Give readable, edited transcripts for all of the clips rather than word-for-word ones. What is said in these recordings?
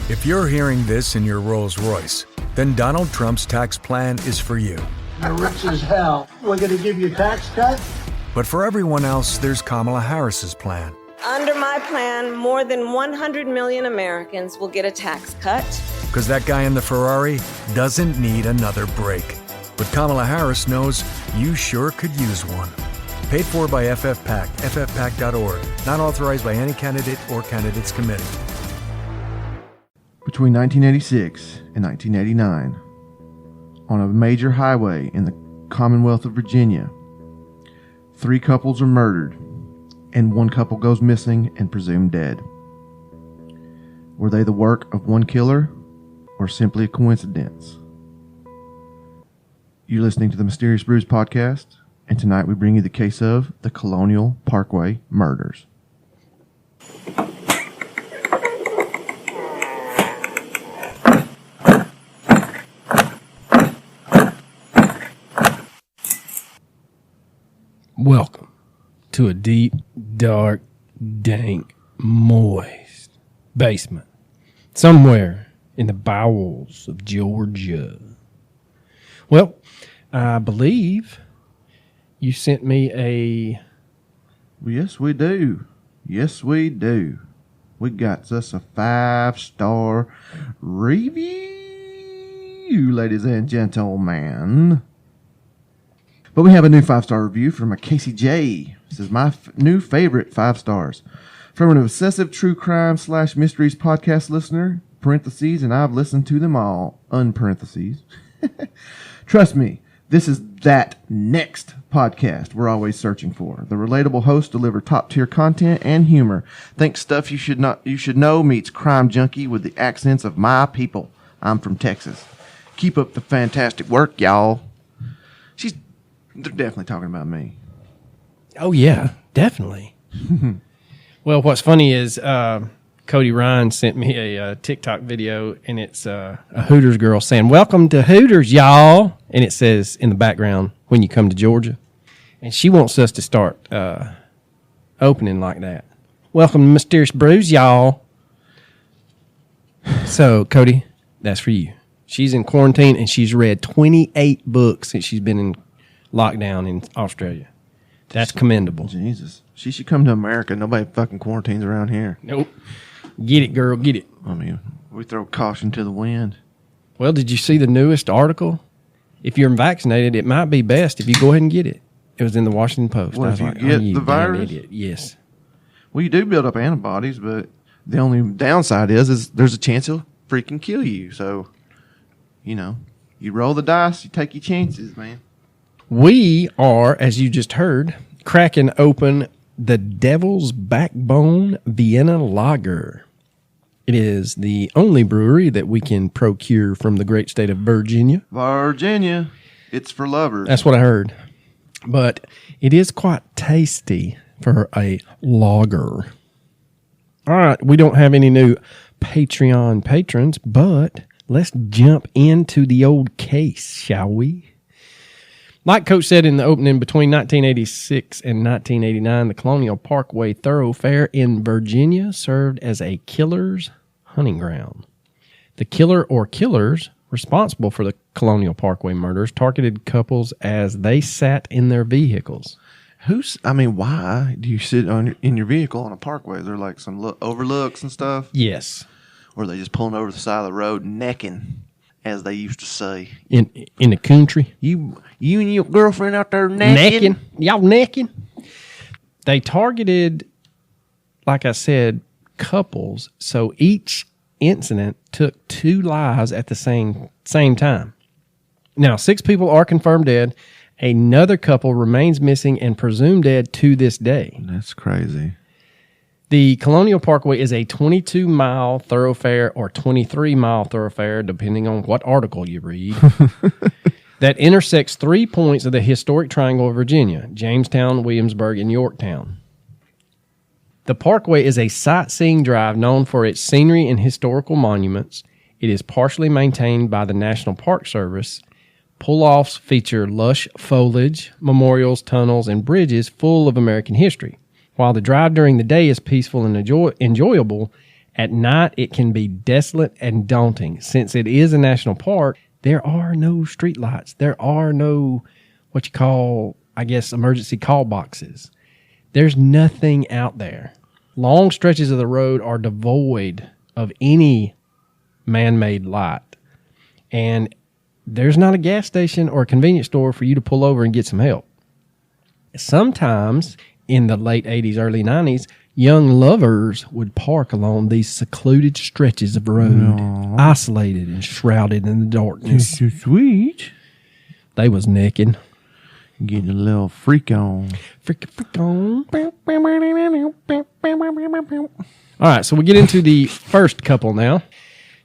If you're hearing this in your Rolls Royce, then Donald Trump's tax plan is for you. You're rich as hell. We're going to give you a tax cut? But for everyone else, there's Kamala Harris's plan. Under my plan, more than 100 million Americans will get a tax cut. Because that guy in the Ferrari doesn't need another break. But Kamala Harris knows you sure could use one. Paid for by FFPAC, ffpac.org. Not authorized by any candidate or candidates committee. Between 1986 and 1989, on a major highway in the Commonwealth of Virginia, 3 couples are murdered, and 1 couple goes missing and presumed dead. Were they the work of one killer, or simply a coincidence? You're listening to the Mysterious Brews podcast, and tonight we bring you the case of the Colonial Parkway murders. Welcome to a deep, dark, dank, moist basement somewhere in the bowels of Georgia. Well, I believe you sent me a... Yes, we do. Yes, we do. We got us a 5-star review, ladies and gentlemen. But we have a new 5-star review from a Casey J. This is my new favorite 5 stars. From an obsessive true crime / mysteries podcast listener, parentheses, and I've listened to them all, unparentheses. Trust me, this is that next podcast we're always searching for. The relatable hosts deliver top-tier content and humor. Think stuff you should know meets Crime Junkie with the accents of my people. I'm from Texas. Keep up the fantastic work, y'all. They're definitely talking about me. Oh, yeah, definitely. Well, what's funny is Cody Ryan sent me a TikTok video, and it's a Hooters girl saying, "Welcome to Hooters, y'all." And it says in the background, "When you come to Georgia." And she wants us to start opening like that. "Welcome to Mysterious Brews, y'all." So, Cody, that's for you. She's in quarantine, and she's read 28 books since she's been in lockdown in Australia. That's commendable. Jesus. She should come to America. Nobody fucking quarantines around here. Nope. Get it, girl, get it. I mean, we throw caution to the wind. Well, did you see the newest article? If you're vaccinated, it might be best if you go ahead and get it. It was in the Washington Post. What, I was if like, you get you the damn virus? Idiot. Yes. Well, you do build up antibodies, but the only downside is there's a chance it'll freaking kill you. So, you roll the dice, you take your chances, man. We are, as you just heard, cracking open the Devil's Backbone Vienna Lager. It is the only brewery that we can procure from the great state of Virginia. Virginia. It's for lovers. That's what I heard. But it is quite tasty for a lager. All right, we don't have any new Patreon patrons, but let's jump into the old case, shall we? Like Coach said in the opening, between 1986 and 1989, the Colonial Parkway thoroughfare in Virginia served as a killer's hunting ground. The killer or killers responsible for the Colonial Parkway murders targeted couples as they sat in their vehicles. Why do you sit in your vehicle on a parkway? Is there like some overlooks and stuff? Yes. Or are they just pulling over the side of the road necking, as they used to say? In the country. You and your girlfriend out there necking? Y'all necking? They targeted, like I said, couples, so each incident took 2 lives at the same time. Now, 6 people are confirmed dead. Another couple remains missing and presumed dead to this day. That's crazy. The Colonial Parkway is a 22-mile thoroughfare or 23-mile thoroughfare, depending on what article you read, that intersects 3 points of the historic Triangle of Virginia: Jamestown, Williamsburg, and Yorktown. The Parkway is a sightseeing drive known for its scenery and historical monuments. It is partially maintained by the National Park Service. Pull-offs feature lush foliage, memorials, tunnels, and bridges full of American history. While the drive during the day is peaceful and enjoyable, At night, it can be desolate and daunting. Since it is a national park, there are no streetlights. There are no, what you call, I guess, emergency call boxes. There's nothing out there. Long stretches of the road are devoid of any man-made light. And there's not a gas station or a convenience store for you to pull over and get some help. Sometimes, in the late 80s, early 90s, young lovers would park along these secluded stretches of road, isolated and shrouded in the darkness. So sweet. They was naked. Getting a little freak on. Freak on. All right, so we get into the first couple now.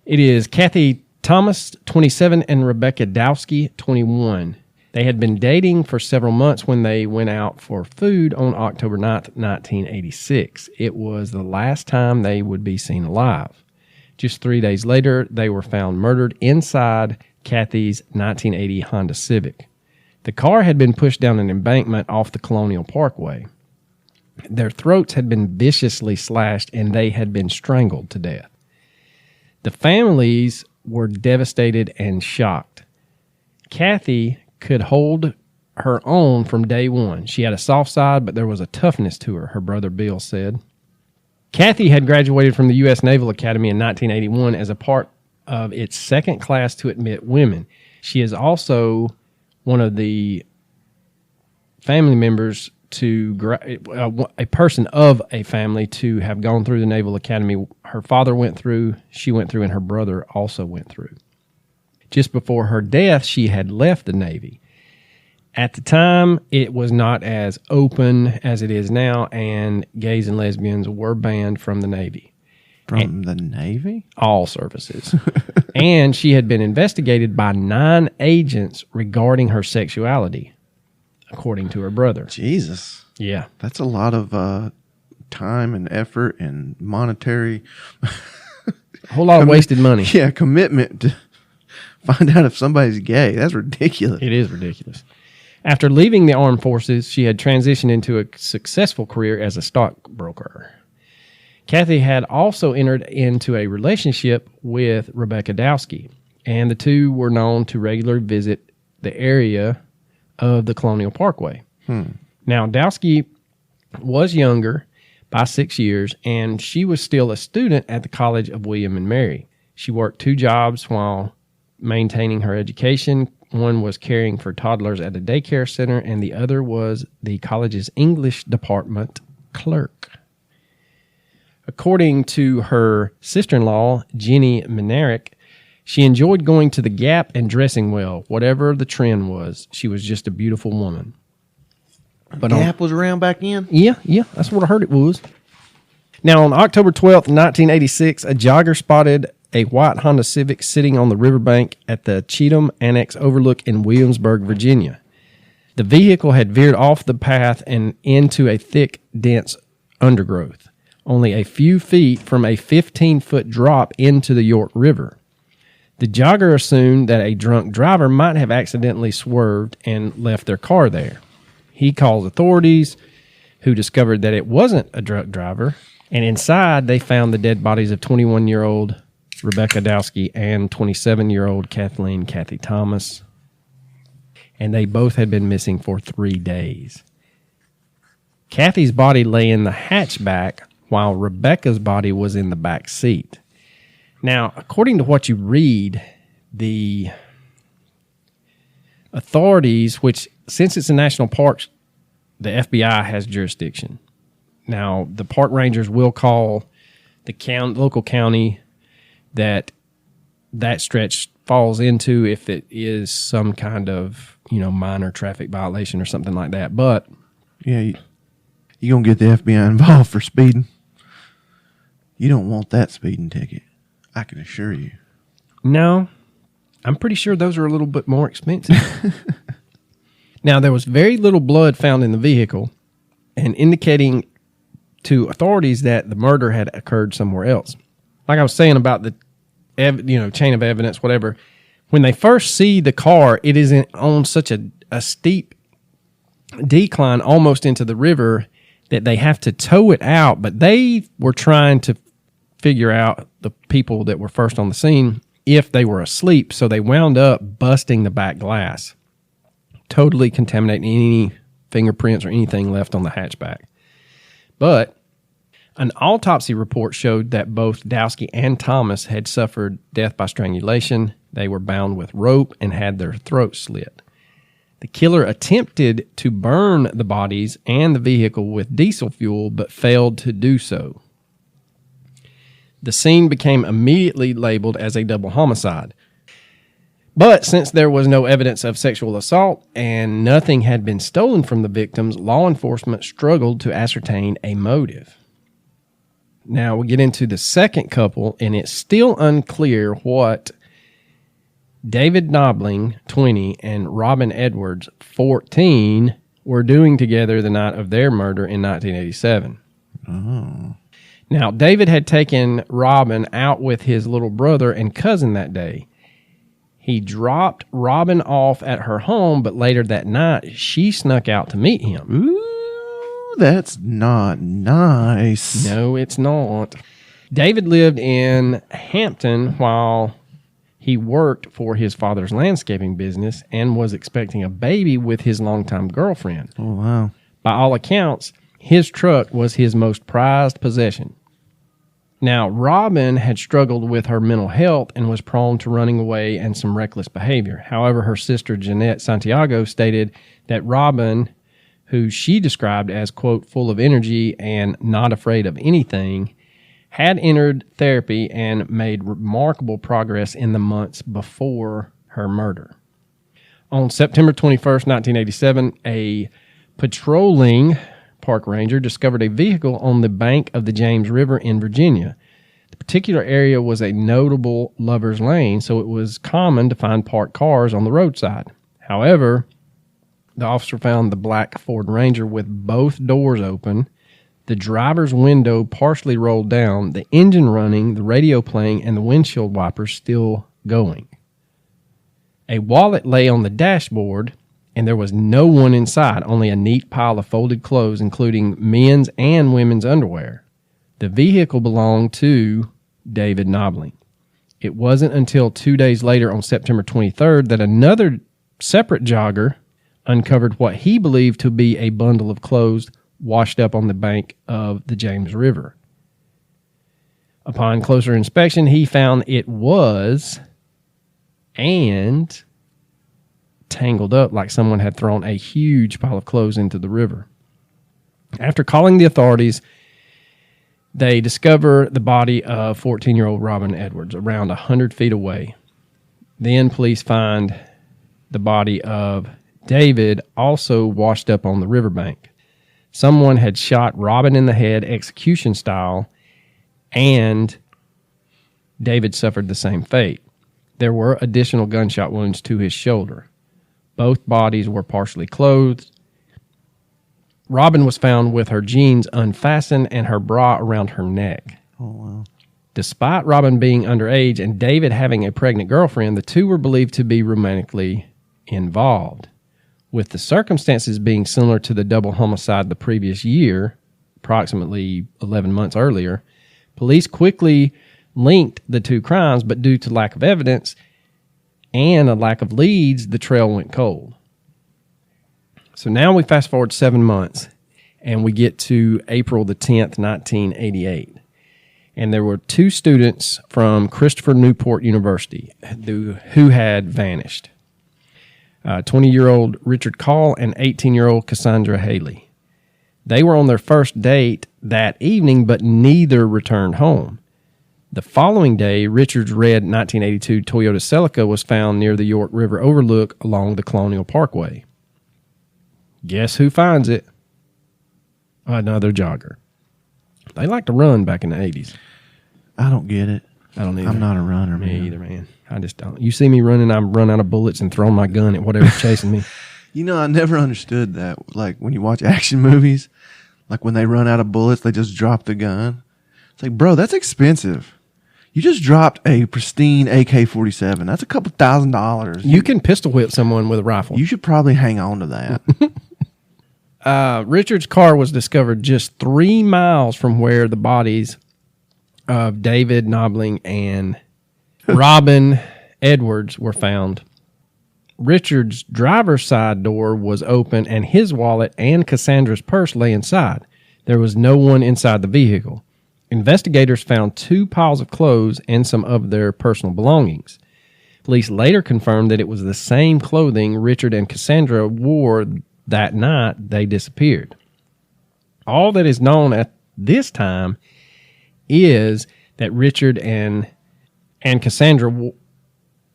It is Kathy Thomas, 27, and Rebecca Dowski, 21. They had been dating for several months when they went out for food on October 9th, 1986. It was the last time they would be seen alive. Just 3 days later, they were found murdered inside Kathy's 1980 Honda Civic. The car had been pushed down an embankment off the Colonial Parkway. Their throats had been viciously slashed and they had been strangled to death. The families were devastated and shocked. Kathy could hold her own from day one. She had a soft side, but there was a toughness to her brother Bill said. Kathy had graduated from the U.S. Naval Academy in 1981 as a part of its second class to admit women. She is also one of the family members a person of a family to have gone through the Naval Academy. Her father went through, she went through, and her brother also went through. Just before her death, she had left the Navy. At the time, it was not as open as it is now, and gays and lesbians were banned from the Navy. From the Navy? All services. And she had been investigated by 9 agents regarding her sexuality, according to her brother. Jesus. Yeah. That's a lot of time and effort and monetary. A whole lot of wasted money. Yeah, commitment to find out if somebody's gay. That's ridiculous. It is ridiculous. After leaving the armed forces, she had transitioned into a successful career as a stockbroker. Kathy had also entered into a relationship with Rebecca Dowski, and the two were known to regularly visit the area of the Colonial Parkway. Now, Dowski was younger by 6 years, and she was still a student at the College of William and Mary. She worked 2 jobs while maintaining her education. One was caring for toddlers at a daycare center, and the other was the college's English department clerk. According to her sister-in-law, Jenny Minarick, she enjoyed going to the Gap and dressing well. Whatever the trend was, she was just a beautiful woman. But Gap was around back then? Yeah, that's what I heard it was. Now, on October 12th, 1986, a jogger spotted a white Honda Civic sitting on the riverbank at the Cheatham Annex Overlook in Williamsburg, Virginia. The vehicle had veered off the path and into a thick, dense undergrowth, only a few feet from a 15-foot drop into the York River. The jogger assumed that a drunk driver might have accidentally swerved and left their car there. He called authorities, who discovered that it wasn't a drunk driver, and inside they found the dead bodies of 21-year-old Rebecca Dowski and 27-year-old Kathleen Kathy Thomas, and they both had been missing for 3 days. Kathy's body lay in the hatchback, while Rebecca's body was in the back seat. Now, according to what you read, the authorities, which since it's a national park, the FBI has jurisdiction. Now, the park rangers will call the local county that stretch falls into if it is some kind of, minor traffic violation or something like that. But yeah, you're going to get the FBI involved for speeding. You don't want that speeding ticket, I can assure you. No, I'm pretty sure those are a little bit more expensive. Now, there was very little blood found in the vehicle, and indicating to authorities that the murder had occurred somewhere else. Like I was saying about the chain of evidence, whatever. When they first see the car, it is on such a steep decline almost into the river that they have to tow it out. But they were trying to figure out the people that were first on the scene if they were asleep, so they wound up busting the back glass, totally contaminating any fingerprints or anything left on the hatchback. But an autopsy report showed that both Dowski and Thomas had suffered death by strangulation. They were bound with rope and had their throats slit. The killer attempted to burn the bodies and the vehicle with diesel fuel, but failed to do so. The scene became immediately labeled as a double homicide. But since there was no evidence of sexual assault and nothing had been stolen from the victims, law enforcement struggled to ascertain a motive. Now we get into the second couple, and it's still unclear what David Knobling, 20, and Robin Edwards, 14, were doing together the night of their murder in 1987. Oh. Now, David had taken Robin out with his little brother and cousin that day. He dropped Robin off at her home, but later that night, she snuck out to meet him. Ooh, that's not nice. No, it's not. David lived in Hampton while he worked for his father's landscaping business and was expecting a baby with his longtime girlfriend. Oh, wow. By all accounts, his truck was his most prized possession. Now, Robin had struggled with her mental health and was prone to running away and some reckless behavior. However, her sister Jeanette Santiago stated that Robin, who she described as, quote, full of energy and not afraid of anything, had entered therapy and made remarkable progress in the months before her murder. On September 21st, 1987, a patrolling park ranger discovered a vehicle on the bank of the James River in Virginia. The particular area was a notable lover's lane, so it was common to find parked cars on the roadside. However, the officer found the black Ford Ranger with both doors open, the driver's window partially rolled down, the engine running, the radio playing, and the windshield wipers still going. A wallet lay on the dashboard, and there was no one inside, only a neat pile of folded clothes, including men's and women's underwear. The vehicle belonged to David Knobling. It wasn't until 2 days later on September 23rd that another separate jogger uncovered what he believed to be a bundle of clothes washed up on the bank of the James River. Upon closer inspection, he found it was and tangled up like someone had thrown a huge pile of clothes into the river. After calling the authorities, they discover the body of 14-year-old Robin Edwards around 100 feet away. Then police find the body of David also washed up on the riverbank. Someone had shot Robin in the head execution style, and David suffered the same fate. There were additional gunshot wounds to his shoulder. Both bodies were partially clothed. Robin was found with her jeans unfastened and her bra around her neck. Oh, wow. Despite Robin being underage and David having a pregnant girlfriend, the two were believed to be romantically involved. With the circumstances being similar to the double homicide the previous year, approximately 11 months earlier, police quickly linked the two crimes, but due to lack of evidence and a lack of leads, the trail went cold. So now we fast forward 7 months, and we get to April the 10th, 1988. And there were two students from Christopher Newport University who had vanished. 20-year-old Richard Call and 18-year-old Cassandra Haley. They were on their first date that evening, but neither returned home. The following day, Richard's red 1982 Toyota Celica was found near the York River overlook along the Colonial Parkway. Guess who finds it? Another jogger. They like to run back in the 80s. I don't get it. I don't either. I'm not a runner, Me man. either, man. I just don't. You see me running, I'm running out of bullets and throwing my gun at whatever's chasing me. You know, I never understood that. Like, when you watch action movies, like when they run out of bullets, they just drop the gun. It's like, bro, that's expensive. You just dropped a pristine AK-47. That's a couple $1,000s. You can pistol whip someone with a rifle. You should probably hang on to that. Richard's car was discovered just 3 miles from where the bodies of David Knobling and Robin Edwards were found. Richard's driver's side door was open, and his wallet and Cassandra's purse lay inside. There was no one inside the vehicle. Investigators found 2 piles of clothes and some of their personal belongings. Police later confirmed that it was the same clothing Richard and Cassandra wore that night they disappeared. All that is known at this time is that Richard and Cassandra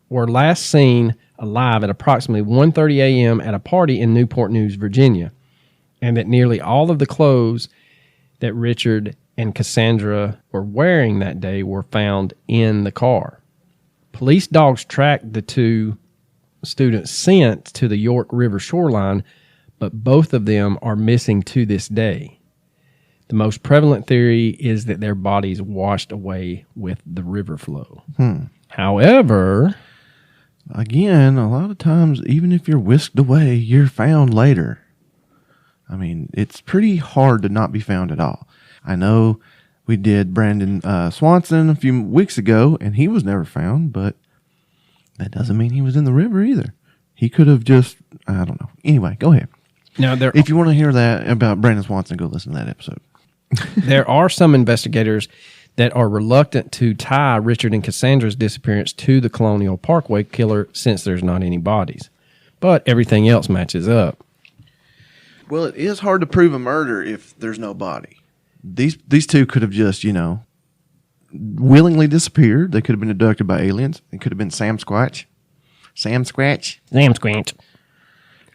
were last seen alive at approximately 1:30 a.m. at a party in Newport News, Virginia, and that nearly all of the clothes that Richard and Cassandra were wearing that day were found in the car. Police dogs tracked the 2 students sent to the York River shoreline, but both of them are missing to this day. The most prevalent theory is that their bodies washed away with the river flow. However, again, a lot of times, even if you're whisked away, you're found later. I mean, it's pretty hard to not be found at all. I know we did Brandon Swanson a few weeks ago, and he was never found, but that doesn't mean he was in the river either. He could have just, I don't know. Anyway, go ahead. Now, if you want to hear that about Brandon Swanson, go listen to that episode. There are some investigators that are reluctant to tie Richard and Cassandra's disappearance to the Colonial Parkway killer since there's not any bodies. But everything else matches up. Well, it is hard to prove a murder if there's no body. These 2 could have just, willingly disappeared. They could have been abducted by aliens. It could have been Sam Squatch.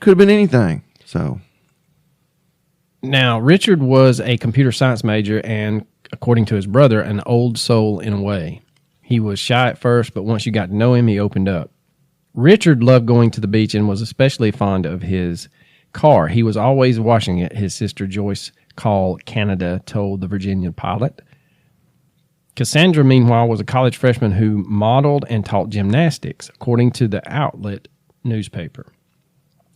Could have been anything. So, now, Richard was a computer science major and, according to his brother, an old soul in a way. He was shy at first, but once you got to know him, he opened up. Richard loved going to the beach and was especially fond of his car. He was always washing it, his sister Joyce Call Canada told the Virginia pilot. Cassandra, meanwhile, was a college freshman who modeled and taught gymnastics, according to the outlet newspaper.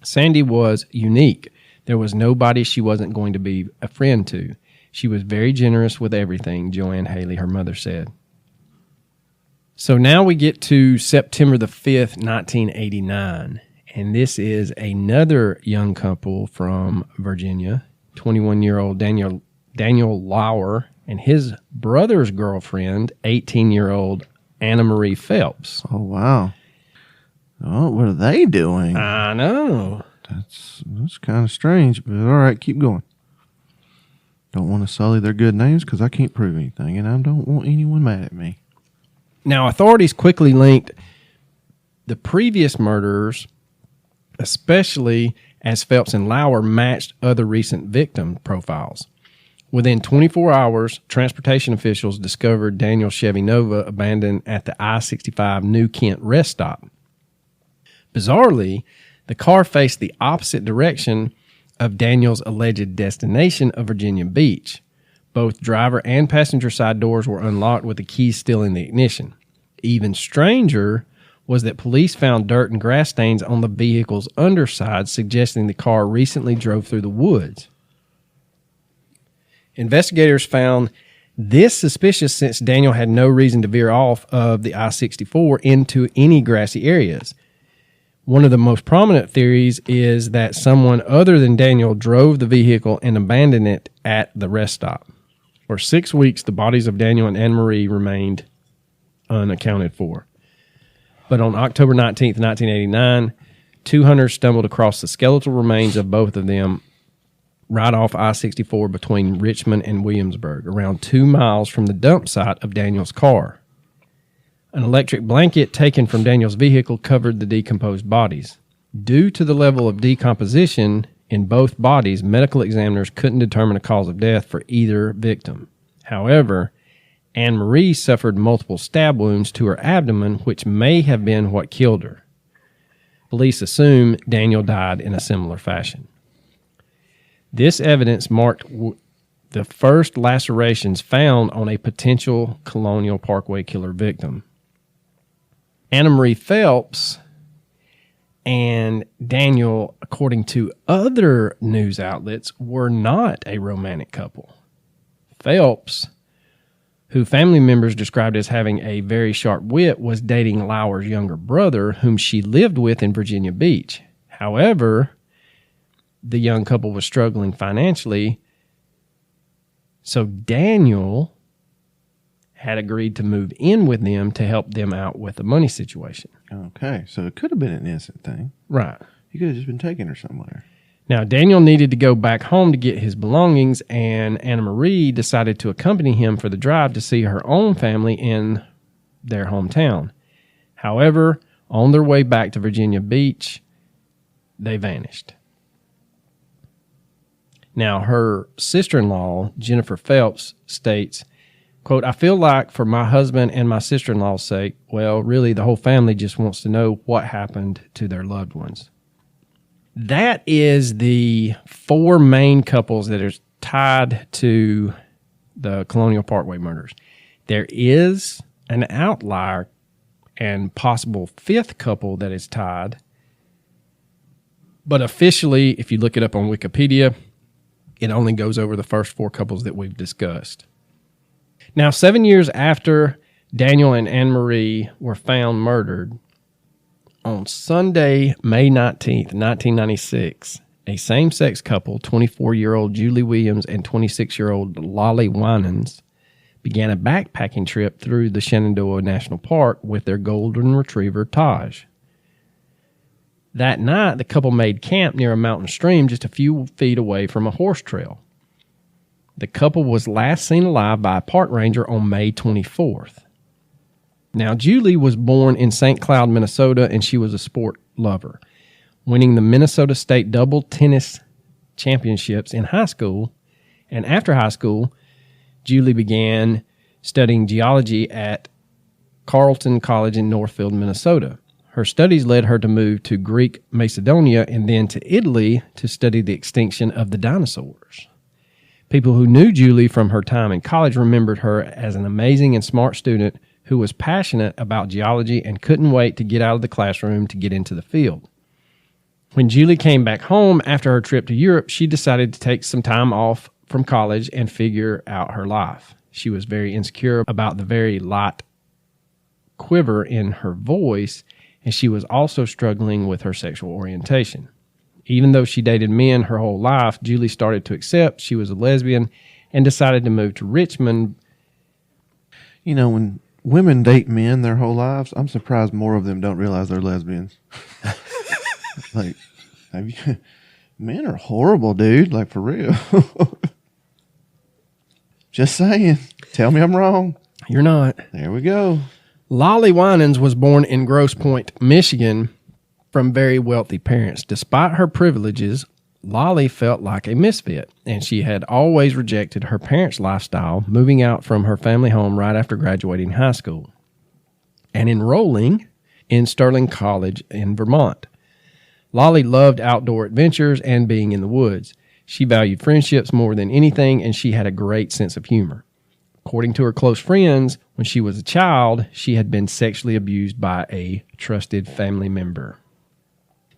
Sandy was unique. There was nobody she wasn't going to be a friend to. She was very generous with everything, Joanne Haley, her mother, said. So now we get to September the 5th, 1989, and this is another young couple from Virginia, 21-year-old Daniel Lauer and his brother's girlfriend, 18-year-old Anna Marie Phelps. Oh, wow. Oh, what are they doing? I know. That's kind of strange, but all right, keep going. Don't want to sully their good names because I can't prove anything, and I don't want anyone mad at me. Now, authorities quickly linked the previous murderers, especially as Phelps and Lauer matched other recent victim profiles. Within 24 hours, transportation officials discovered Daniel's Chevy Nova abandoned at the I-65 New Kent rest stop. Bizarrely, the car faced the opposite direction of Daniel's alleged destination of Virginia Beach. Both driver and passenger side doors were unlocked with the keys still in the ignition. Even stranger was that police found dirt and grass stains on the vehicle's underside, suggesting the car recently drove through the woods. Investigators found this suspicious since Daniel had no reason to veer off of the I-64 into any grassy areas. One of the most prominent theories is that someone other than Daniel drove the vehicle and abandoned it at the rest stop. For 6 weeks, the bodies of Daniel and Anne Marie remained unaccounted for. But on October 19th, 1989, 2 hunters stumbled across the skeletal remains of both of them right off I-64 between Richmond and Williamsburg, around 2 miles from the dump site of Daniel's car. An electric blanket taken from Daniel's vehicle covered the decomposed bodies. Due to the level of decomposition in both bodies, medical examiners couldn't determine a cause of death for either victim. However, Anne Marie suffered multiple stab wounds to her abdomen, which may have been what killed her. Police assume Daniel died in a similar fashion. This evidence marked the first lacerations found on a potential Colonial Parkway killer victim. Anna Marie Phelps and Daniel, according to other news outlets, were not a romantic couple. Phelps who family members described as having a very sharp wit, was dating Lauer's younger brother, whom she lived with in Virginia Beach. However, the young couple was struggling financially, so Daniel had agreed to move in with them to help them out with the money situation. Okay, so it could have been an innocent thing. Right. He could have just been taking her somewhere. Now, Daniel needed to go back home to get his belongings, and Anna Marie decided to accompany him for the drive to see her own family in their hometown. However, on their way back to Virginia Beach, they vanished. Now, her sister-in-law, Jennifer Phelps, states, quote, "I feel like for my husband and my sister-in-law's sake, well, really the whole family just wants to know what happened to their loved ones." That is the 4 main couples that are tied to the Colonial Parkway murders. There is an outlier and possible 5th couple that is tied. But officially, if you look it up on Wikipedia, it only goes over the first 4 couples that we've discussed. Now, 7 years after Daniel and Anne Marie were found murdered, on Sunday, May 19th, 1996, a same-sex couple, 24-year-old Julie Williams and 26-year-old Lolly Winans, began a backpacking trip through the Shenandoah National Park with their golden retriever, Taj. That night, the couple made camp near a mountain stream just a few feet away from a horse trail. The couple was last seen alive by a park ranger on May 24th. Now, Julie was born in St. Cloud, Minnesota, and she was a sport lover, winning the Minnesota State Double Tennis Championships in high school. And after high school, Julie began studying geology at Carleton College in Northfield, Minnesota. Her studies led her to move to Greek Macedonia and then to Italy to study the extinction of the dinosaurs. People who knew Julie from her time in college remembered her as an amazing and smart student who was passionate about geology and couldn't wait to get out of the classroom to get into the field. When Julie came back home after her trip to Europe, she decided to take some time off from college and figure out her life. She was very insecure about the very light quiver in her voice, and she was also struggling with her sexual orientation. Even though she dated men her whole life, Julie started to accept she was a lesbian and decided to move to Richmond. You know, when women date men their whole lives, I'm surprised more of them don't realize they're lesbians. Like, men are horrible, dude. Like, for real. Just saying. Tell me I'm wrong. You're not. There we go. Lolly Winans was born in Grosse Pointe, Michigan, from very wealthy parents. Despite her privileges, Lolly felt like a misfit, and she had always rejected her parents' lifestyle, moving out from her family home right after graduating high school and enrolling in Sterling College in Vermont. Lolly loved outdoor adventures and being in the woods. She valued friendships more than anything, and she had a great sense of humor. According to her close friends, when she was a child, she had been sexually abused by a trusted family member.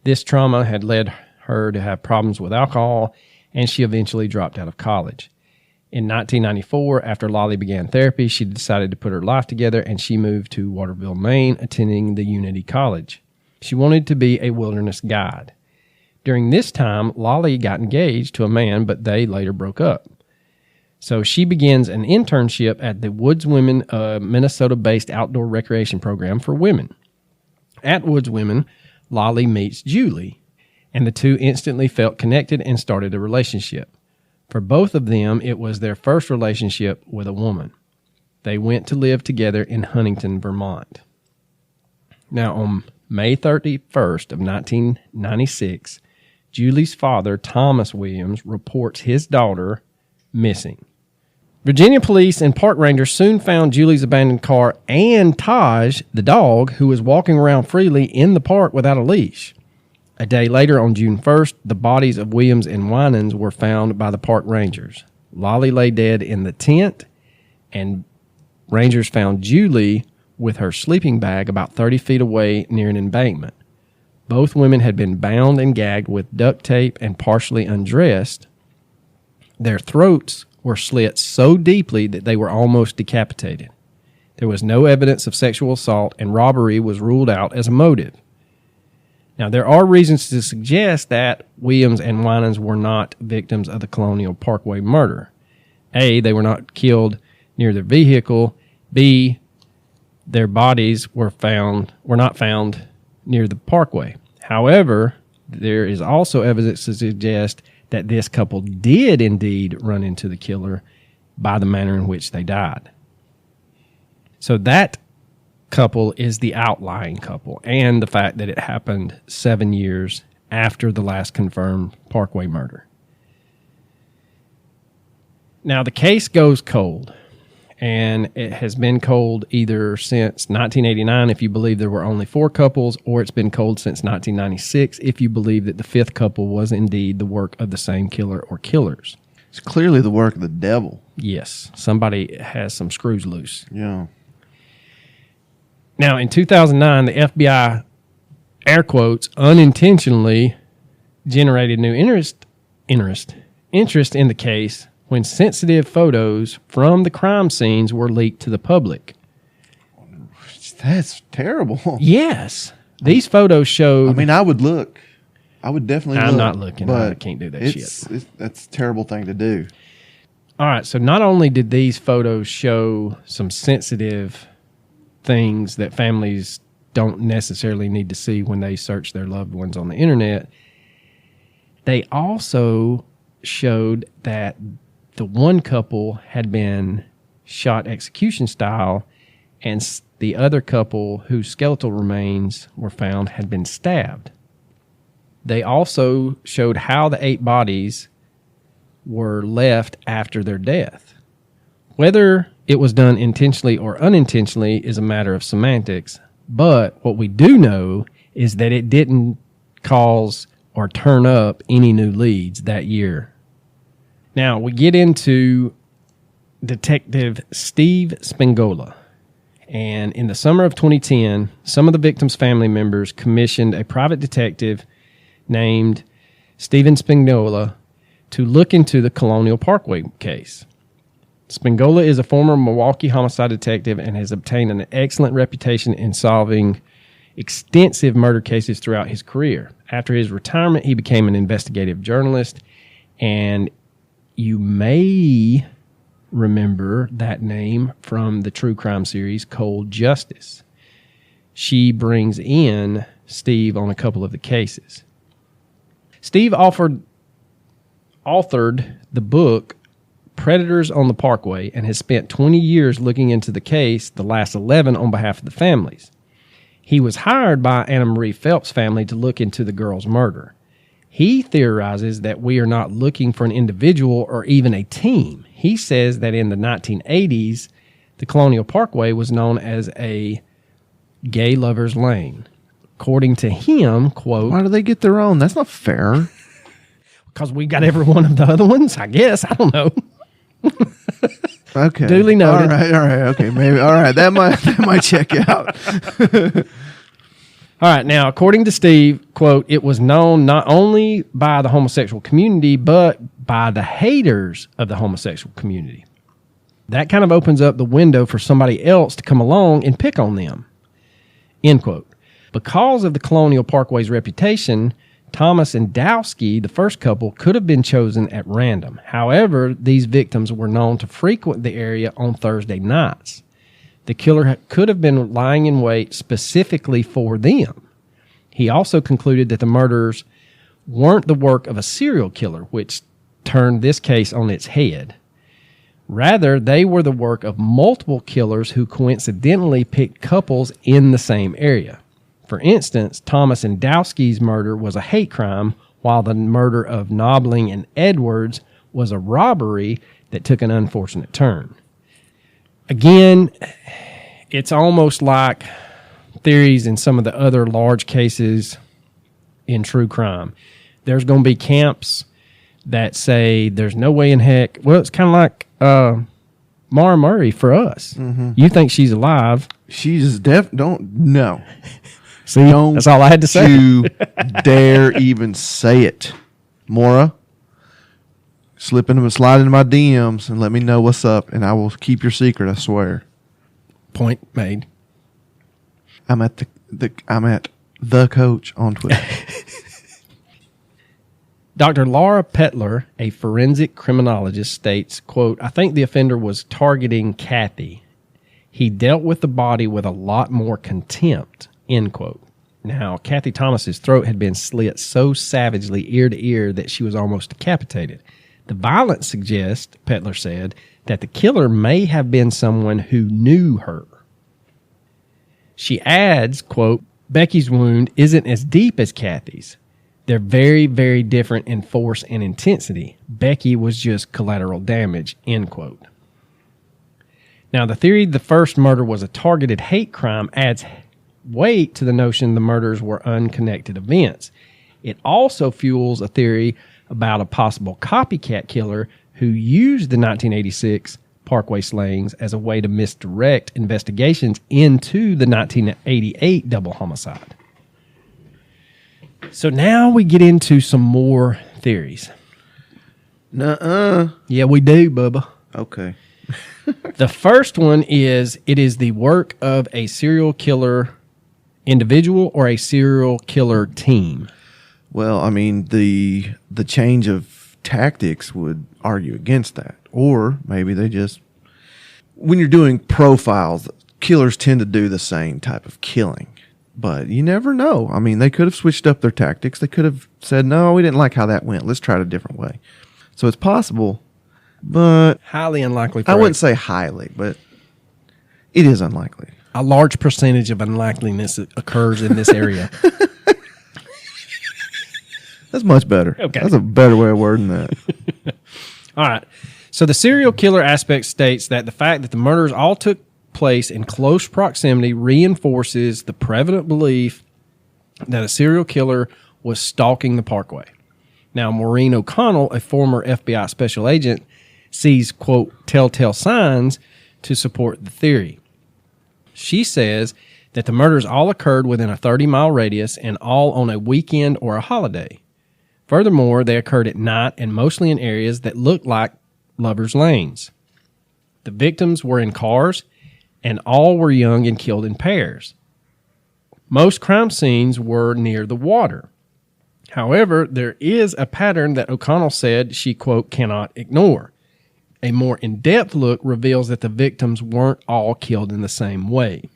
This trauma had led her to have problems with alcohol, and she eventually dropped out of college. In 1994, after Lolly began therapy, she decided to put her life together, and she moved to Waterville, Maine, attending the Unity College. She wanted to be a wilderness guide. During this time, Lolly got engaged to a man, but they later broke up. So she begins an internship at the Woods Women, Minnesota-based outdoor recreation program for women. At Woods Women, Lolly meets Julie, and the two instantly felt connected and started a relationship. For both of them, it was their first relationship with a woman. They went to live together in Huntington, Vermont. Now, on May 31st of 1996, Julie's father, Thomas Williams, reports his daughter missing. Virginia police and park rangers soon found Julie's abandoned car and Taj, the dog, who was walking around freely in the park without a leash. A day later, on June 1st, the bodies of Williams and Winans were found by the park rangers. Lolly lay dead in the tent, and rangers found Julie with her sleeping bag about 30 feet away near an embankment. Both women had been bound and gagged with duct tape and partially undressed. Their throats were slit so deeply that they were almost decapitated. There was no evidence of sexual assault, and robbery was ruled out as a motive. Now, there are reasons to suggest that Williams and Winans were not victims of the Colonial Parkway murder. A, they were not killed near their vehicle. B, their bodies were not found near the parkway. However, there is also evidence to suggest that this couple did indeed run into the killer by the manner in which they died. So that couple is the outlying couple, and the fact that it happened 7 years after the last confirmed Parkway murder. Now, the case goes cold, and it has been cold either since 1989 if you believe there were only 4 couples, or it's been cold since 1996 if you believe that the 5th couple was indeed the work of the same killer or killers. It's clearly the work of the devil. Yes, somebody has some screws loose. Yeah. Now, in 2009, the FBI, air quotes, unintentionally generated new interest in the case when sensitive photos from the crime scenes were leaked to the public. That's terrible. Yes. These photos showed... I mean, I would look. I would definitely look. I'm not looking. But I can't do that shit. That's a terrible thing to do. All right, so not only did these photos show some sensitive things that families don't necessarily need to see when they search their loved ones on the internet, they also showed that the one couple had been shot execution style, and the other couple whose skeletal remains were found had been stabbed. They also showed how the 8 bodies were left after their death. Whether it was done intentionally or unintentionally is a matter of semantics, but what we do know is that it didn't cause or turn up any new leads that year. Now, we get into Detective Steve Spingola, and in the summer of 2010, some of the victims' family members commissioned a private detective named Steven Spingola to look into the Colonial Parkway case. Spingola is a former Milwaukee homicide detective and has obtained an excellent reputation in solving extensive murder cases throughout his career. After his retirement, he became an investigative journalist, and you may remember that name from the true crime series Cold Justice. She brings in Steve on a couple of the cases. Steve authored the book Predators on the Parkway and has spent 20 years looking into the case, the last 11 on behalf of the families. He was hired by Anna Marie Phelps' family to look into the girl's murder. He theorizes that we are not looking for an individual or even a team. He says that in the 1980s, the Colonial Parkway was known as a gay lover's lane. According to him, quote... Why do they get their own? That's not fair. Because we got every one of the other ones, I guess. I don't know. Okay. Duly noted. All right. Okay. Maybe. All right. That might check out. All right. Now, according to Steve, quote, it was known not only by the homosexual community, but by the haters of the homosexual community. That kind of opens up the window for somebody else to come along and pick on them. End quote. Because of the Colonial Parkway's reputation, Thomas and Dowski, the first couple, could have been chosen at random. However, these victims were known to frequent the area on Thursday nights. The killer could have been lying in wait specifically for them. He also concluded that the murders weren't the work of a serial killer, which turned this case on its head. Rather, they were the work of multiple killers who coincidentally picked couples in the same area. For instance, Thomas and Dowski's murder was a hate crime, while the murder of Knobling and Edwards was a robbery that took an unfortunate turn. Again, it's almost like theories in some of the other large cases in true crime. There's going to be camps that say there's no way in heck. Well, it's kind of like Mara Murray for us. Mm-hmm. You think she's alive. She's no. See, that's all I had to say. You dare even say it, Maura. slide into my DMs and let me know what's up, and I will keep your secret. I swear. Point made. I'm at the coach on Twitter. Dr. Laura Petler, a forensic criminologist, states, quote, I think the offender was targeting Kathy. He dealt with the body with a lot more contempt, end quote. Now, Kathy Thomas's throat had been slit so savagely ear to ear that she was almost decapitated. The violence suggests, Petler said, that the killer may have been someone who knew her. She adds, quote, Becky's wound isn't as deep as Kathy's. They're very, very different in force and intensity. Becky was just collateral damage, end quote. Now, the theory the first murder was a targeted hate crime adds weight to the notion the murders were unconnected events. It also fuels a theory about a possible copycat killer who used the 1986 Parkway slayings as a way to misdirect investigations into the 1988 double homicide. So now we get into some more theories. Nuh-uh. Yeah, we do, Bubba. Okay. The first one is it is the work of a serial killer individual or a serial killer team. Well, I mean, the change of tactics would argue against that. Or maybe they just... When you're doing profiles, killers tend to do the same type of killing. But you never know. I mean, they could have switched up their tactics. They could have said, no, we didn't like how that went. Let's try it a different way. So it's possible, but... Highly unlikely. I wouldn't say highly, but it is unlikely. A large percentage of unlikeliness occurs in this area. That's much better. Okay. That's a better way of wording that. All right. So the serial killer aspect states that the fact that the murders all took place in close proximity reinforces the prevalent belief that a serial killer was stalking the Parkway. Now, Maureen O'Connell, a former FBI special agent, sees, quote, telltale signs to support the theory. She says that the murders all occurred within a 30-mile radius and all on a weekend or a holiday. Furthermore, they occurred at night and mostly in areas that looked like lovers' lanes. The victims were in cars, and all were young and killed in pairs. Most crime scenes were near the water. However, there is a pattern that O'Connell said she, quote, cannot ignore. A more in-depth look reveals that the victims weren't all killed in the same way.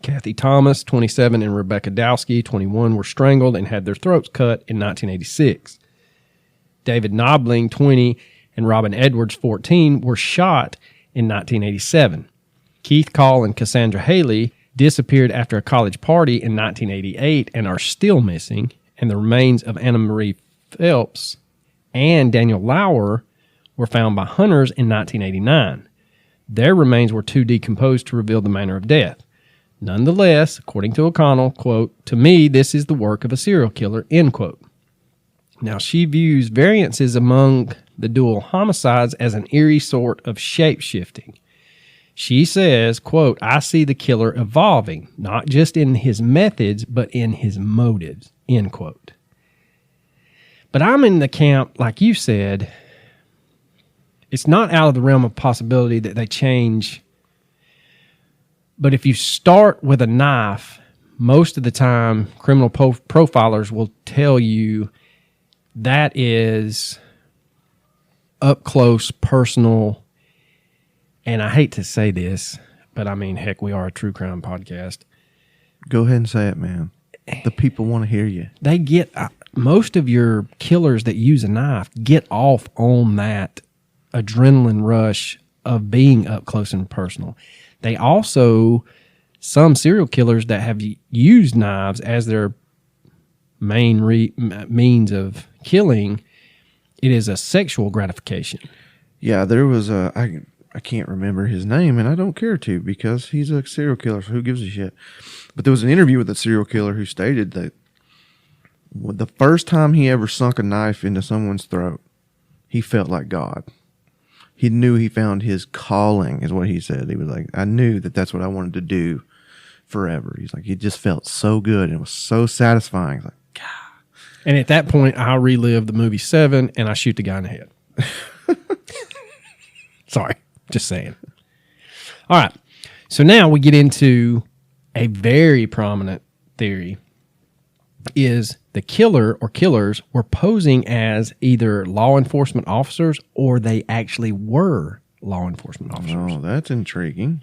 Kathy Thomas, 27, and Rebecca Dowski, 21, were strangled and had their throats cut in 1986. David Knobling, 20, and Robin Edwards, 14, were shot in 1987. Keith Call and Cassandra Haley disappeared after a college party in 1988 and are still missing, and the remains of Anna Marie Phelps and Daniel Lauer were found by hunters in 1989. Their remains were too decomposed to reveal the manner of death. Nonetheless, according to O'Connell, quote, to me, this is the work of a serial killer, end quote. Now, she views variances among the dual homicides as an eerie sort of shape-shifting. She says, quote, I see the killer evolving, not just in his methods, but in his motives, end quote. But I'm in the camp, like you said, it's not out of the realm of possibility that they change. But if you start with a knife, most of the time, criminal profilers will tell you that is up close, personal. And I hate to say this, but I mean, heck, we are a true crime podcast. Go ahead and say it, man. The people want to hear you. They get, most of your killers that use a knife get off on that adrenaline rush of being up close and personal. They also, some serial killers that have used knives as their main means of killing, it is a sexual gratification. Yeah, there was I can't remember his name, and I don't care to because he's a serial killer, so who gives a shit? But there was an interview with a serial killer who stated that the first time he ever sunk a knife into someone's throat, he felt like God. He knew he found his calling, is what he said. He was like, I knew that that's what I wanted to do forever. He's like, it just felt so good, and it was so satisfying. He's like, God. And at that point, I relive the movie Seven, and I shoot the guy in the head. Sorry, just saying. All right. So now we get into a very prominent theory is the killer or killers were posing as either law enforcement officers or they actually were law enforcement officers. Oh, that's intriguing.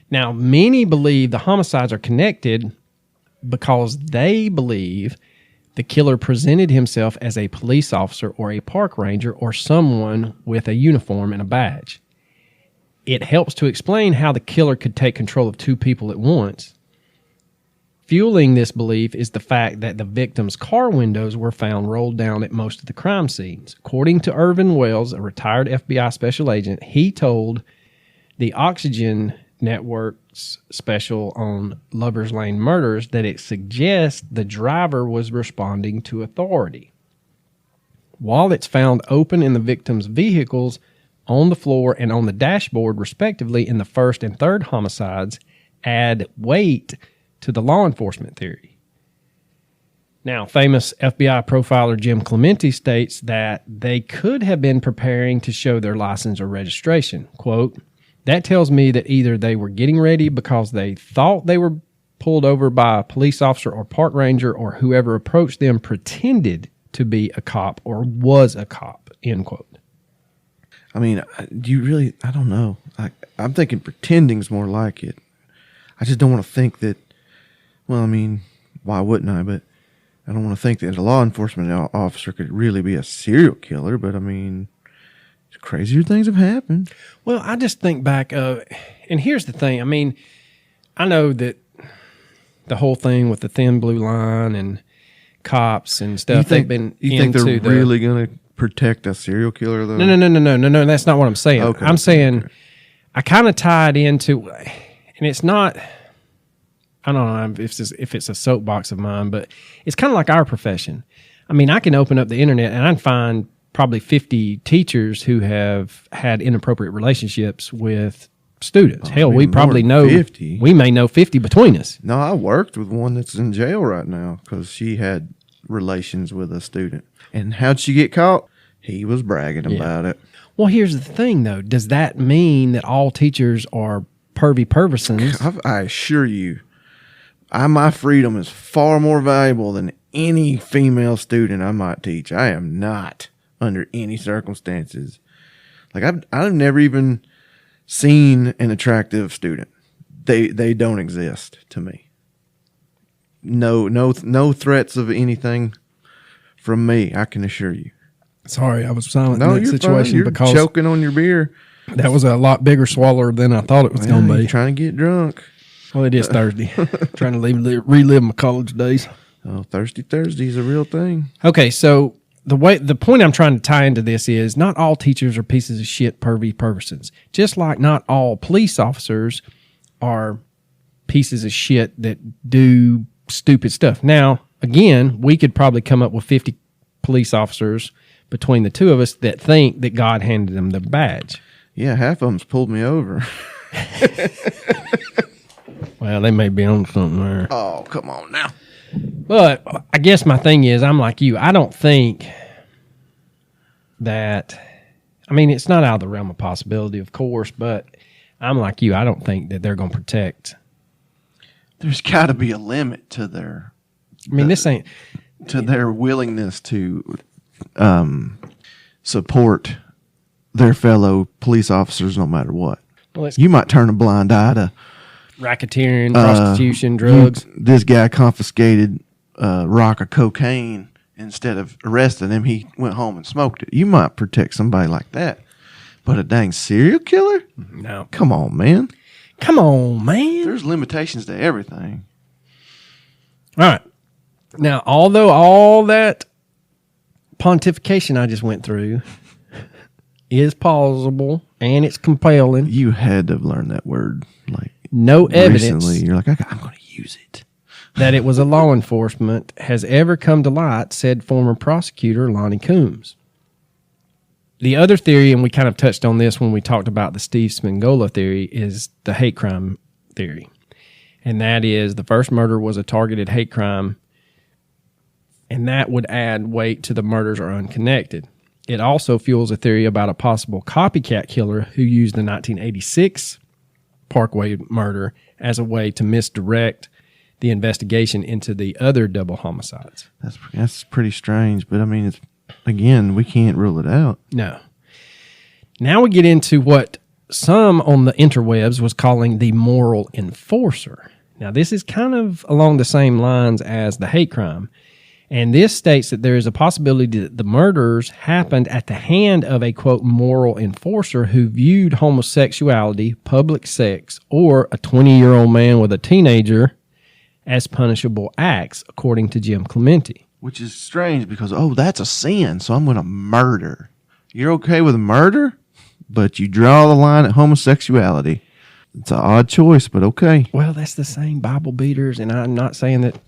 Now, many believe the homicides are connected because they believe the killer presented himself as a police officer or a park ranger or someone with a uniform and a badge. It helps to explain how the killer could take control of two people at once. Fueling this belief is the fact that the victim's car windows were found rolled down at most of the crime scenes. According to Irvin Wells, a retired FBI special agent, he told the Oxygen Network's special on Lover's Lane murders that it suggests the driver was responding to authority. Wallets found open in the victim's vehicles, on the floor and on the dashboard, respectively, in the first and third homicides, add weight to the law enforcement theory. Now, famous FBI profiler Jim Clemente states that they could have been preparing to show their license or registration. Quote, that tells me that either they were getting ready because they thought they were pulled over by a police officer or park ranger, or whoever approached them pretended to be a cop or was a cop, end quote. I mean, do you really? I don't know. I'm thinking pretending's more like it. I just don't want to think that. Well, I mean, why wouldn't I? But I don't want to think that a law enforcement officer could really be a serial killer. But I mean, crazier things have happened. Well, I just think back, and here's the thing. I mean, I know that the whole thing with the thin blue line and cops and stuff. You think they're really going to protect a serial killer, though? No. That's not what I'm saying. Okay. I'm saying I kind of tie it into, and it's not. I don't know if it's a soapbox of mine, but it's kind of like our profession. I mean, I can open up the internet and I can find probably 50 teachers who have had inappropriate relationships with students. Hell, we probably know 50. We may know 50 between us. No, I worked with one that's in jail right now because she had relations with a student. And how'd she get caught? He was bragging about it. Well, here's the thing, though. Does that mean that all teachers are pervy perversons? I assure you, my freedom is far more valuable than any female student I might teach. I am not, under any circumstances. Like, I've never even seen an attractive student. They don't exist to me. No threats of anything from me, I can assure you. Sorry, I was silent No, in that you're situation fine. You're because choking on your beer. that was a lot bigger swallower than I thought it was going to be. You're trying to get drunk. Well, it is Thursday. Trying to relive my college days. Oh, Thirsty Thursday is a real thing. Okay, so the point I'm trying to tie into this is not all teachers are pieces of shit, pervy perversons. Just like not all police officers are pieces of shit that do stupid stuff. Now, again, we could probably come up with 50 police officers between the two of us that think that God handed them the badge. Yeah, half of them's pulled me over. Well, they may be on something there. Oh, come on now. But I guess my thing is, I'm like you. I don't think that, I mean, it's not out of the realm of possibility, of course, but I'm like you. I don't think that they're going to protect. There's got to be a limit to their. I mean, this ain't. To their willingness to support their fellow police officers no matter what. Well, it's You might turn a blind eye to racketeering, prostitution, drugs. This guy confiscated a rock of cocaine. Instead of arresting him, he went home and smoked it. You might protect somebody like that. But a dang serial killer? No. Come on, man. Come on, man. There's limitations to everything. All right. Now, although all that pontification I just went through is plausible and it's compelling, You had to have learned that word like no evidence recently. You're like, I'm going to use it. that it was a law enforcement has ever come to light, said former prosecutor Lonnie Coombs. The other theory, and we kind of touched on this when we talked about the Steve Spingola theory, is the hate crime theory. And that is the first murder was a targeted hate crime, and that would add weight to the murders are unconnected. It also fuels a theory about a possible copycat killer who used the 1986 Parkway murder as a way to misdirect the investigation into the other double homicides. That's pretty strange, but I mean, it's again, we can't rule it out. No. Now we get into what some on the interwebs was calling the moral enforcer. Now, this is kind of along the same lines as the hate crime. And this states that there is a possibility that the murders happened at the hand of a, quote, moral enforcer who viewed homosexuality, public sex, or a 20-year-old man with a teenager as punishable acts, according to Jim Clemente. Which is strange because, that's a sin, so I'm going to murder. You're okay with murder, but you draw the line at homosexuality. It's an odd choice, but okay. Well, that's the same Bible beaters, and I'm not saying that.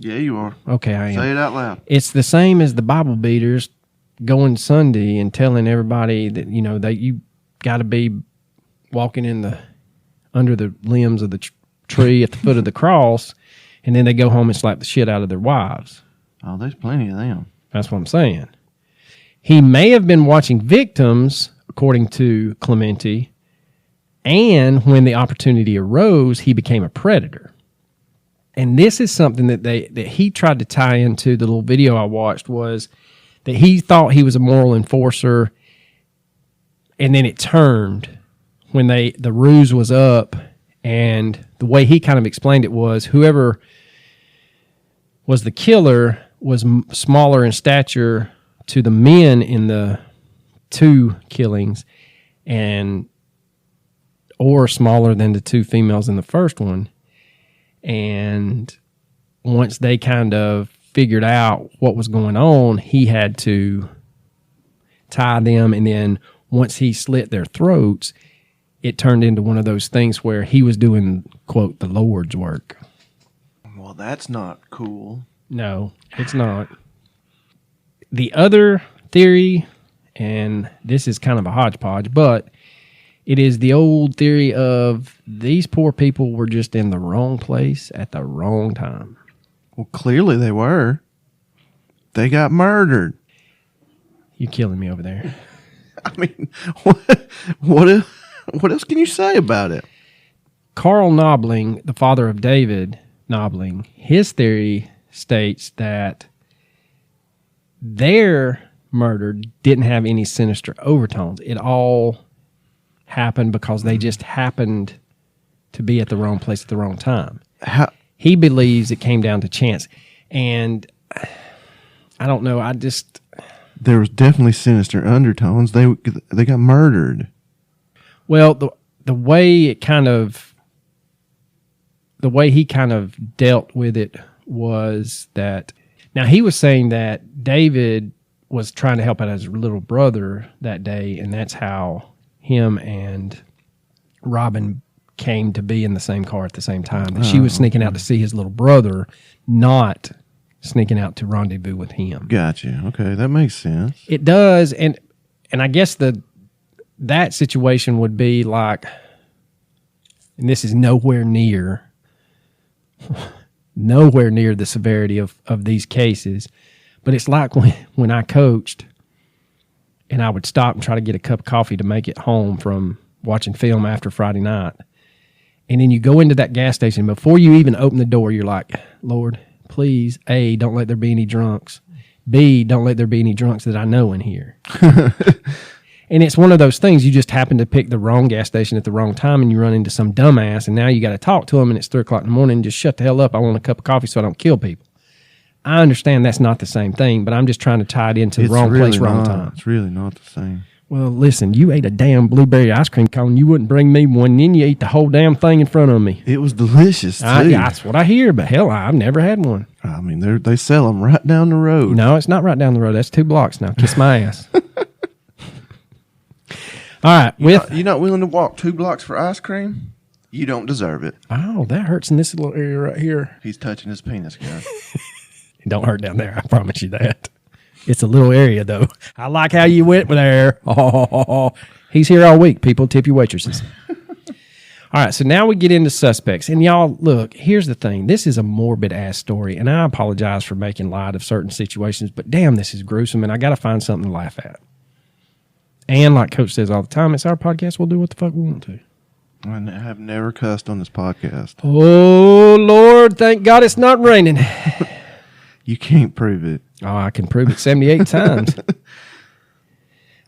Yeah, you are. Okay, I am. Say it out loud. It's the same as the Bible beaters going Sunday and telling everybody that, that you got to be walking under the limbs of the tree at the foot of the cross, and then they go home and slap the shit out of their wives. Oh, there's plenty of them. That's what I'm saying. He may have been watching victims, according to Clemente, and when the opportunity arose, he became a predator. And this is something that he tried to tie into the little video I watched, was that he thought he was a moral enforcer, and then it turned when the ruse was up, and the way he kind of explained it was whoever was the killer was smaller in stature to the men in the two killings, or smaller than the two females in the first one. And once they kind of figured out what was going on, he had to tie them. And then once he slit their throats, it turned into one of those things where he was doing, quote, the Lord's work. Well, that's not cool. No, it's not. The other theory, and this is kind of a hodgepodge, but it is the old theory of these poor people were just in the wrong place at the wrong time. Well, clearly they were. They got murdered. You're killing me over there. I mean, what else can you say about it? Carl Knobling, the father of David Knobling, his theory states that their murder didn't have any sinister overtones. It all happened because they just happened to be at the wrong place at the wrong time. He believes it came down to chance. And I don't know, there was definitely sinister undertones. They got murdered. Well, the way he kind of dealt with it was that, now he was saying that David was trying to help out his little brother that day, and that's how him and Robin came to be in the same car at the same time. And she was sneaking out to see his little brother, not sneaking out to rendezvous with him. Gotcha. Okay, that makes sense. It does, and I guess that situation would be like, and this is nowhere near the severity of these cases, but it's like when I coached and I would stop and try to get a cup of coffee to make it home from watching film after Friday night. And then you go into that gas station. Before you even open the door, you're like, Lord, please, A, don't let there be any drunks. B, don't let there be any drunks that I know in here. And it's one of those things, you just happen to pick the wrong gas station at the wrong time and you run into some dumbass and now you got to talk to them and it's 3 o'clock in the morning and just shut the hell up. I want a cup of coffee so I don't kill people. I understand that's not the same thing, but I'm just trying to tie it into the wrong place, wrong time. It's really not the same. Well, listen, you ate a damn blueberry ice cream cone. You wouldn't bring me one, then you ate the whole damn thing in front of me. It was delicious, too. That's what I hear, but hell, I've never had one. I mean, they sell them right down the road. No, it's not right down the road. That's 2 blocks now. Kiss my ass. All right. You're not willing to walk 2 blocks for ice cream? You don't deserve it. Oh, that hurts in this little area right here. He's touching his penis, guys. It don't hurt down there. I promise you that. It's a little area, though. I like how you went there. Oh, he's here all week, people. Tip your waitresses. All right, so now we get into suspects. And y'all, look, here's the thing. This is a morbid-ass story, and I apologize for making light of certain situations, but damn, this is gruesome, and I got to find something to laugh at. And like Coach says all the time, it's our podcast. We'll do what the fuck we want to. I have never cussed on this podcast. Oh, Lord, thank God it's not raining. You can't prove it. Oh, I can prove it 78 times.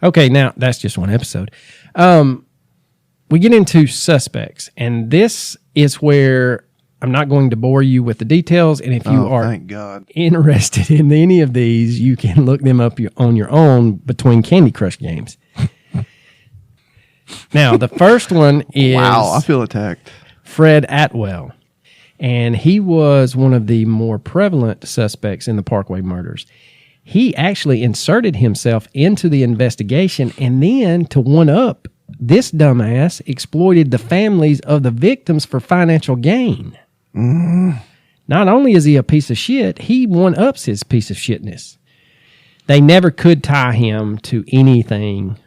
Okay, now, that's just one episode. We get into suspects, and this is where I'm not going to bore you with the details, and if you are thank God. interested in any of these, you can look them up on your own between Candy Crush games. Now, the first one is... Wow, I feel attacked. Fred Atwell, and he was one of the more prevalent suspects in the Parkway murders. He actually inserted himself into the investigation, and then to one-up, this dumbass exploited the families of the victims for financial gain. Not only is he a piece of shit, he one-ups his piece of shitness. They never could tie him to anything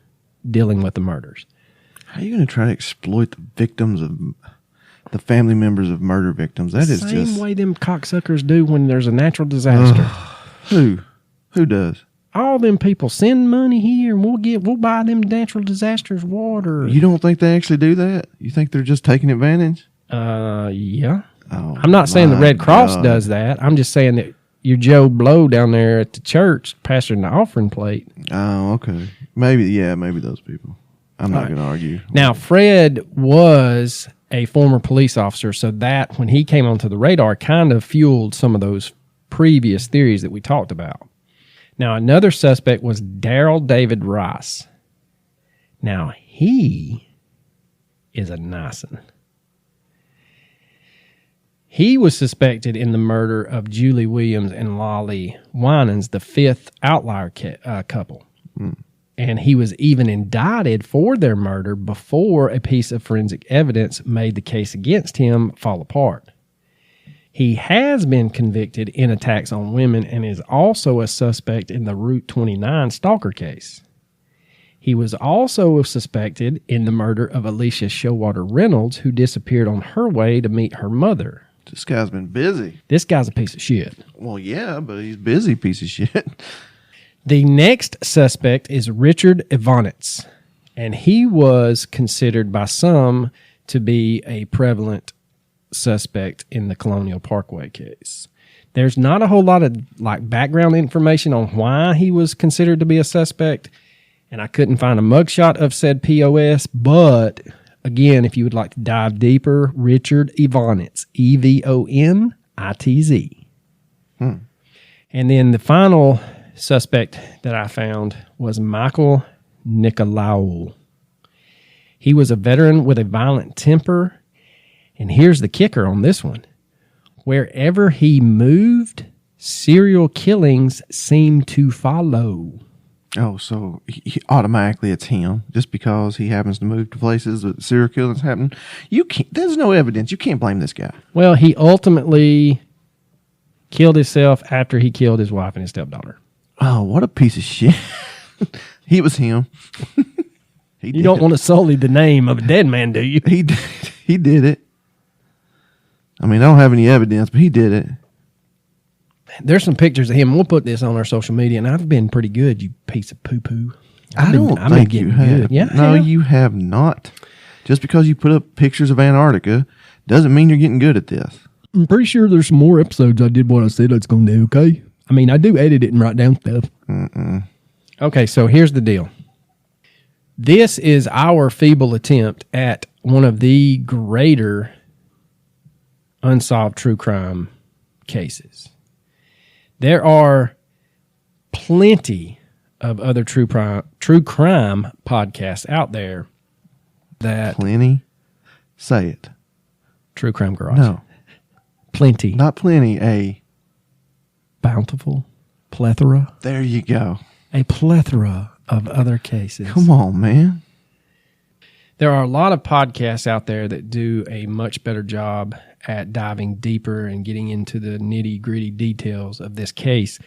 dealing with the murders. How are you going to try to exploit the victims of the family members of murder victims? That is Same just way them cocksuckers do when there's a natural disaster. Who does? All them people send money here, and we'll buy them natural disasters water. You don't think they actually do that? You think they're just taking advantage? Yeah. Oh, I'm not saying the Red Cross God. does that. I'm just saying that your Joe Blow down there at the church passing the offering plate. Oh, okay. Maybe those people. I'm not going to argue. Now, Fred was a former police officer, so that when he came onto the radar kind of fueled some of those previous theories that we talked about. Now, another suspect was Daryl David Rice. Now, he is a nice one. He was suspected in the murder of Julie Williams and Lolly Winans, the fifth outlier couple. And he was even indicted for their murder before a piece of forensic evidence made the case against him fall apart. He has been convicted in attacks on women and is also a suspect in the Route 29 stalker case. He was also suspected in the murder of Alicia Showalter Reynolds, who disappeared on her way to meet her mother. This guy's been busy. This guy's a piece of shit. Well, yeah, but he's busy, piece of shit. The next suspect is Richard Ivanitz, and he was considered by some to be a prevalent suspect in the Colonial Parkway case. There's not a whole lot of background information on why he was considered to be a suspect, and I couldn't find a mugshot of said POS, but again, if you would like to dive deeper, Richard Ivanitz, Evonitz. And then the final suspect that I found was Michael Nicolaou. He was a veteran with a violent temper. And here's the kicker on this one. Wherever he moved, serial killings seemed to follow. Oh, so he automatically it's him just because he happens to move to places that serial killings happen. There's no evidence. You can't blame this guy. Well, he ultimately killed himself after he killed his wife and his stepdaughter. Oh, what a piece of shit. He was him. You don't want to sully the name of a dead man, do you? He did it. I mean, I don't have any evidence, but he did it. There's some pictures of him. We'll put this on our social media, and I've been pretty good, you piece of poo-poo. I've been getting good. Yeah, no, you have not. Just because you put up pictures of Antarctica doesn't mean you're getting good at this. I'm pretty sure there's some more episodes I did what I said I was going to do, okay? I mean, I do edit it and write down stuff. Okay, so here's the deal. This is our feeble attempt at one of the greater unsolved true crime cases. There are plenty of other true crime podcasts out there that... Plenty? Say it. True Crime Garage. No. Plenty. Not plenty, a... Bountiful. Plethora. There you go. A plethora of other cases. Come on, man. There are a lot of podcasts out there that do a much better job at diving deeper and getting into the nitty-gritty details of this case.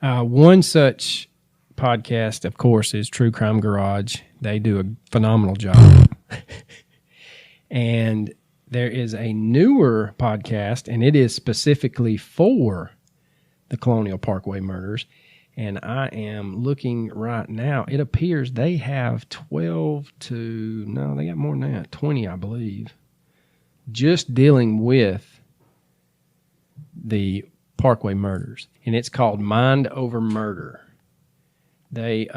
One such podcast, of course, is True Crime Garage. They do a phenomenal job. And there is a newer podcast, and it is specifically for the Colonial Parkway murders. And I am looking right now. It appears they have 12 to, no, they got more than that, 20, I believe, just dealing with the Parkway murders. And it's called Mind Over Murder. They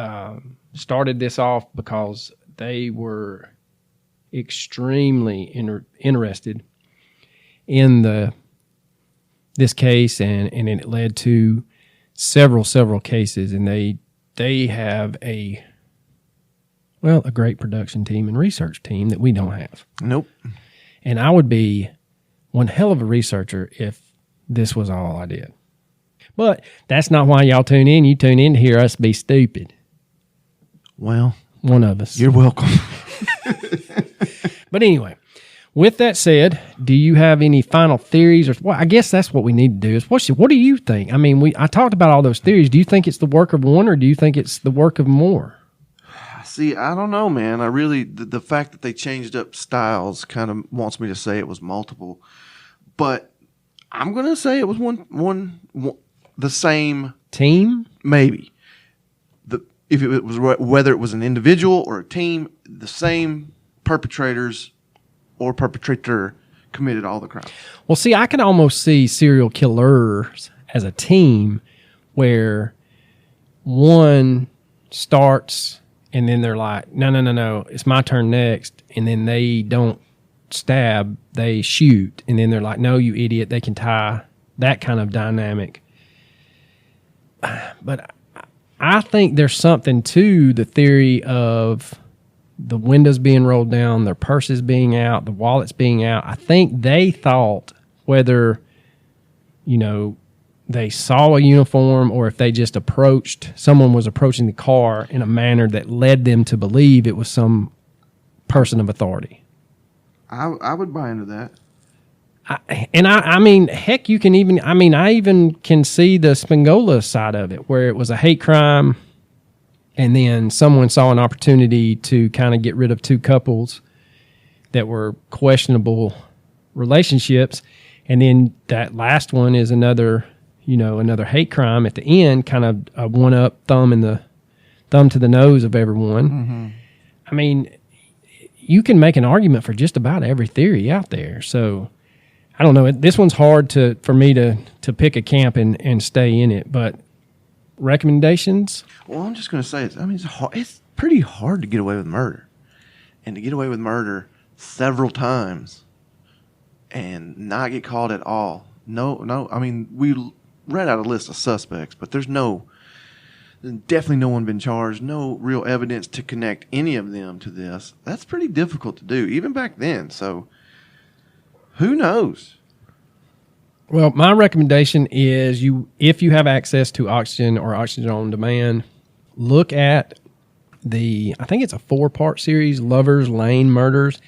started this off because they were extremely interested in this case, and it led to several cases, and they have a great production team and research team that we don't have. Nope. And I would be one hell of a researcher if this was all I did. But that's not why y'all tune in. You tune in to hear us be stupid. Well, one of us. You're welcome. But anyway, with that said, do you have any final theories? Or well, I guess that's what we need to do. Is what do you think? I mean, I talked about all those theories. Do you think it's the work of one, or do you think it's the work of more? See, I don't know, man. I really the fact that they changed up styles kind of wants me to say it was multiple, but I'm gonna say it was one the same team, maybe. If it was whether it was an individual or a team, the same perpetrators or perpetrator committed all the crimes. Well, see, I can almost see serial killers as a team where one starts and then they're like, no, it's my turn next. And then they don't stab, they shoot. And then they're like, no, you idiot, they can tie. That kind of dynamic. But I think there's something to the theory of the windows being rolled down, their purses being out, the wallets being out. I think they thought whether, they saw a uniform or if they just someone was approaching the car in a manner that led them to believe it was some person of authority. I would buy into that. I mean, heck, you can even, I even can see the Spingola side of it, where it was a hate crime, and then someone saw an opportunity to kind of get rid of two couples that were questionable relationships, and then that last one is another hate crime at the end, kind of a one-up thumb to the nose of everyone. Mm-hmm. I mean, you can make an argument for just about every theory out there, so I don't know. This one's hard for me to pick a camp and stay in it. But recommendations? Well, I'm just going to say it's pretty hard to get away with murder, and to get away with murder several times and not get caught at all. No. I mean, we read out a list of suspects, but there's definitely no one been charged. No real evidence to connect any of them to this. That's pretty difficult to do, even back then. So. Who knows? Well, my recommendation is if you have access to Oxygen or Oxygen on Demand, look at I think it's a 4-part series, Lovers Lane Murders.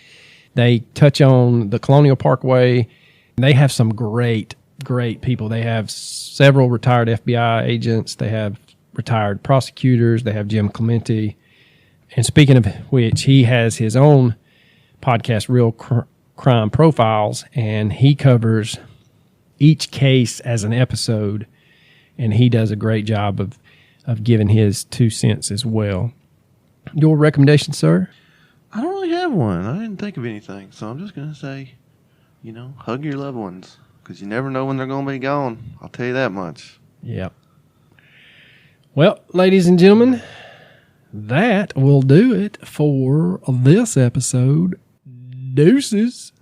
They touch on the Colonial Parkway. They have some great people. They have several retired FBI agents. They have retired prosecutors. They have Jim Clemente. And speaking of which, he has his own podcast, Real Crime Profiles, and he covers each case as an episode, and he does a great job of giving his 2 cents as well. Your recommendation, sir? I don't really have one. I didn't think of anything, so I'm just going to say, hug your loved ones, because you never know when they're going to be gone. I'll tell you that much. Yep. Well, ladies and gentlemen, that will do it for this episode. Deuces.